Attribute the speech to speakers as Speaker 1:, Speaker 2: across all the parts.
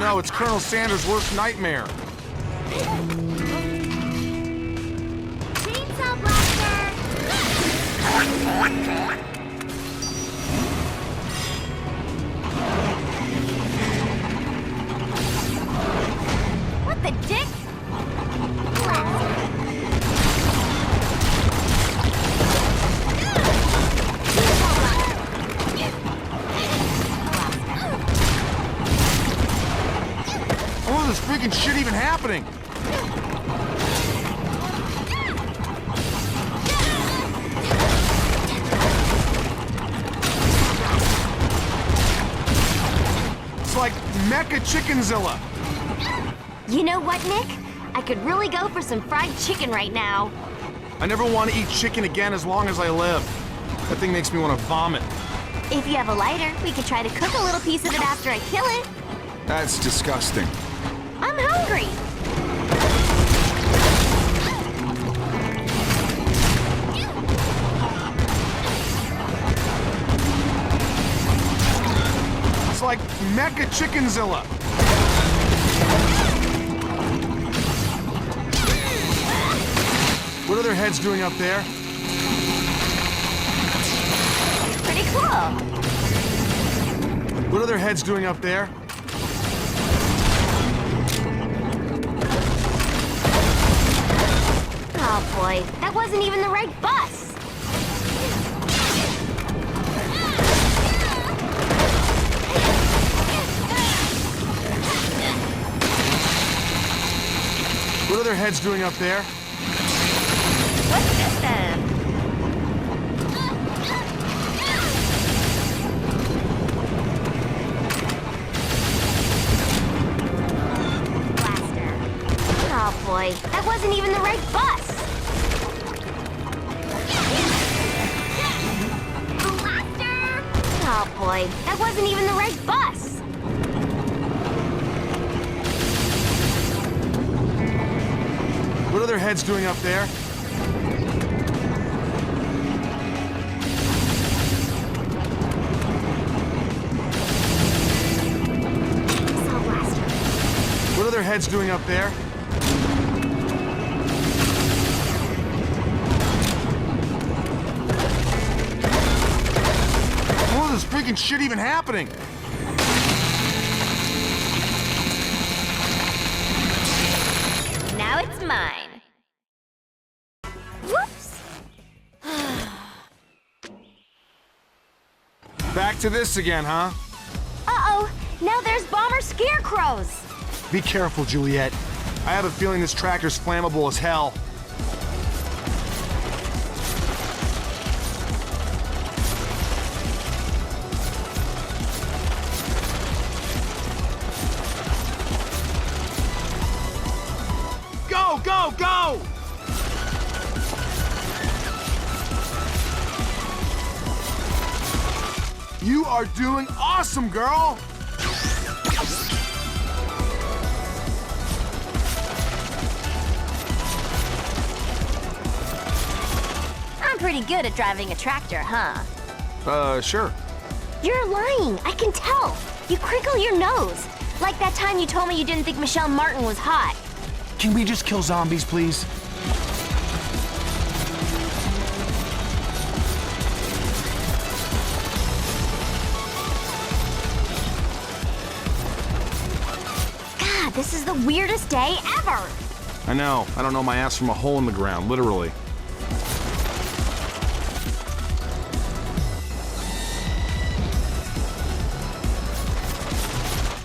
Speaker 1: no, it's Colonel Sanders' worst nightmare.
Speaker 2: Chainsaw blaster! What the dick?
Speaker 1: Oh, this freaking shit even happening? It's like Mecha Chickenzilla.
Speaker 2: You know what, Nick? I could really go for some fried chicken right now.
Speaker 1: I never want to eat chicken again as long as I live. That thing makes me want to vomit.
Speaker 2: If you have a lighter, we could try to cook a little piece of it after I kill it.
Speaker 1: That's disgusting.
Speaker 2: I'm hungry.
Speaker 1: It's like Mecha Chickenzilla. What are their heads doing up there?
Speaker 2: Pretty cool.
Speaker 1: What are their heads doing up there?
Speaker 2: Oh boy, that wasn't even the right bus.
Speaker 1: What are their heads doing up there?
Speaker 2: What's this then? Blaster. Oh boy, that wasn't even the right bus. Blaster. Oh boy, that wasn't even the right bus.
Speaker 1: What are their heads doing up there? What are their heads doing up there? Oh, this freaking shit even happening?
Speaker 2: Now it's mine. Whoops!
Speaker 1: Back to this again, huh?
Speaker 2: Uh-oh! Now there's bomber scarecrows!
Speaker 1: Be careful, Juliet. I have a feeling this tractor's flammable as hell. Go, go, go! You are doing awesome, girl!
Speaker 2: I'm pretty good at driving a tractor, huh?
Speaker 1: Sure.
Speaker 2: You're lying, I can tell. You crinkle your nose. Like that time you told me you didn't think Michelle Martin was hot.
Speaker 1: Can we just kill zombies, please?
Speaker 2: God, this is the weirdest day ever.
Speaker 1: I know. I don't know my ass from a hole in the ground, literally.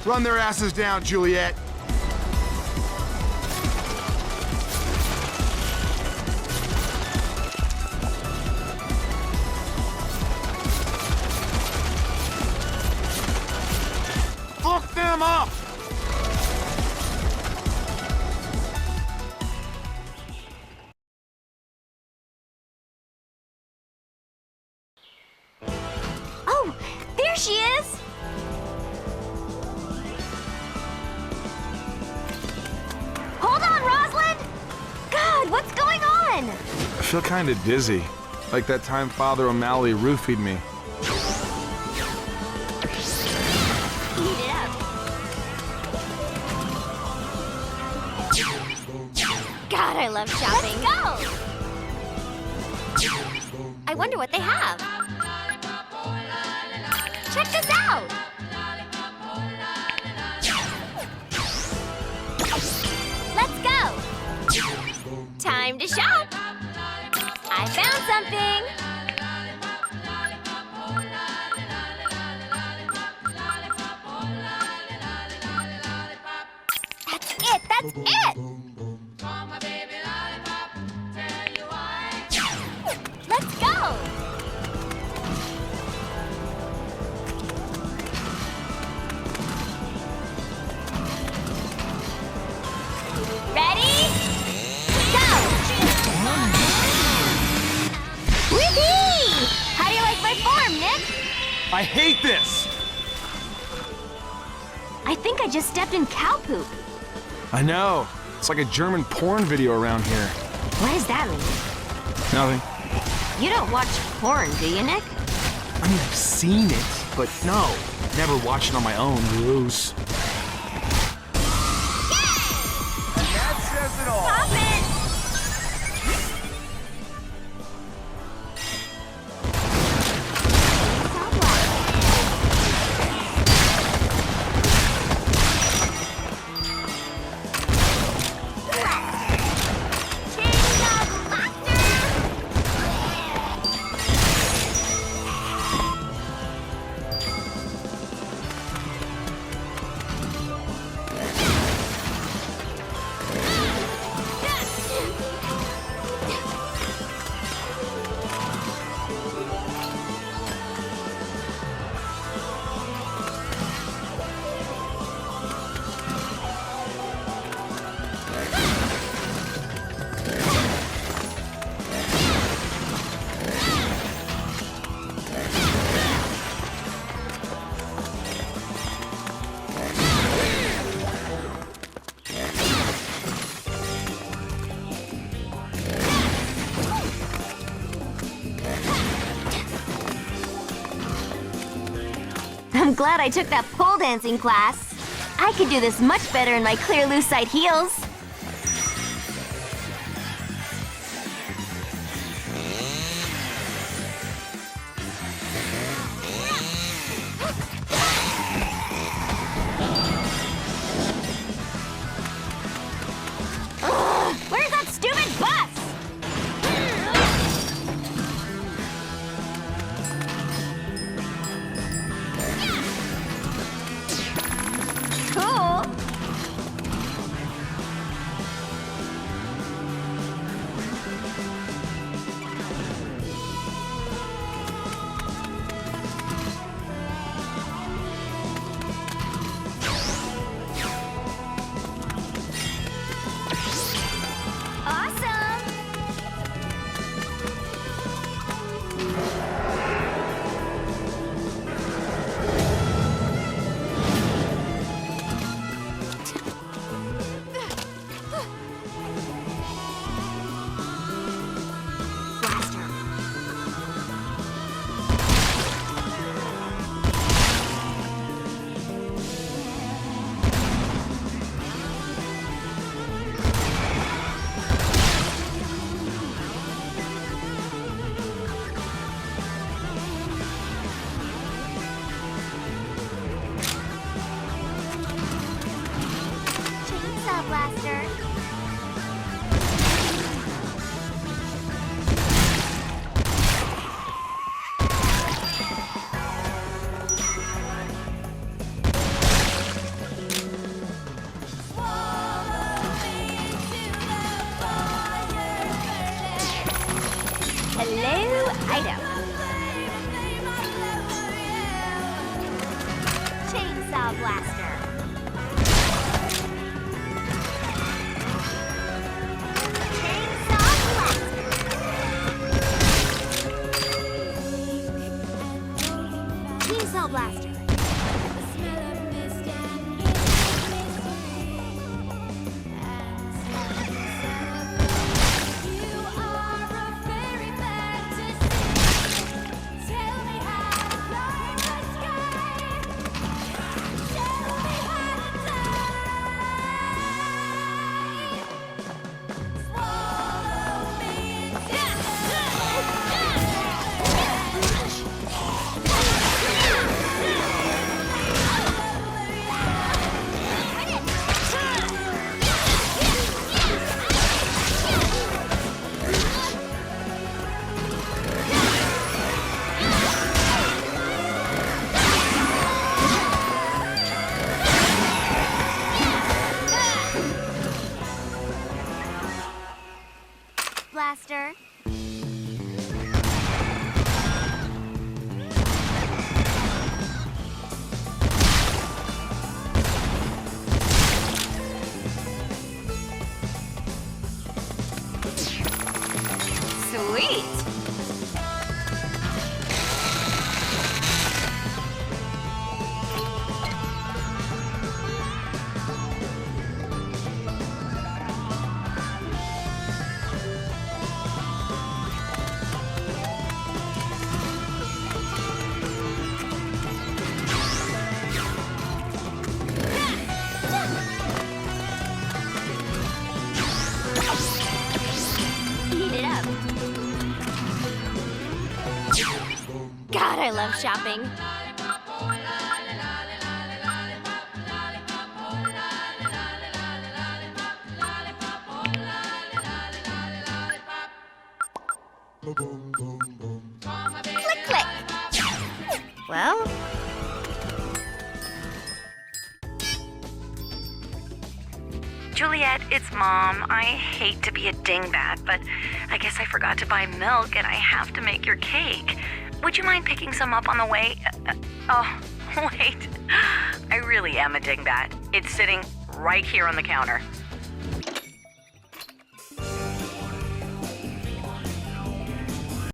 Speaker 1: Run their asses down, Juliet. Fuck them up!
Speaker 2: Oh, there she is! Hold on, Rosalind! God, what's going on?
Speaker 1: I feel kinda dizzy. Like that time Father O'Malley roofied me.
Speaker 2: Heat it up. God, I love shopping. Let's go! I wonder what they have. Check this out! Let's go! Time to shop! I found something! That's it! Let's go! Ready? Go! Whee! How do you like my form, Nick?
Speaker 1: I hate this!
Speaker 2: I think I just stepped in cow poop.
Speaker 1: I know. It's like a German porn video around here.
Speaker 2: What does that mean?
Speaker 1: Nothing.
Speaker 2: You don't watch porn, do you, Nick?
Speaker 1: I mean, I've seen it, but no. Never watched it on my own. Gross.
Speaker 3: That says it all.
Speaker 2: Stop it! I'm glad I took that pole dancing class. I could do this much better in my clear lucite heels. Ugh, where's that stupid bus? Cool. Awesome. Blaster. Chainsaw Blaster. Hello, item. Chainsaw Blaster. Chainsaw Blaster. Chainsaw Blaster. Blaster.
Speaker 4: Sweet!
Speaker 2: Eat it up. God, I love shopping. Click, click. Well,
Speaker 4: Juliet, it's Mom. I hate to be a dingbat, but I guess I forgot to buy milk and I have to make your cake. Would you mind picking some up on the way? Oh, wait. I really am a dingbat. It's sitting right here on the counter.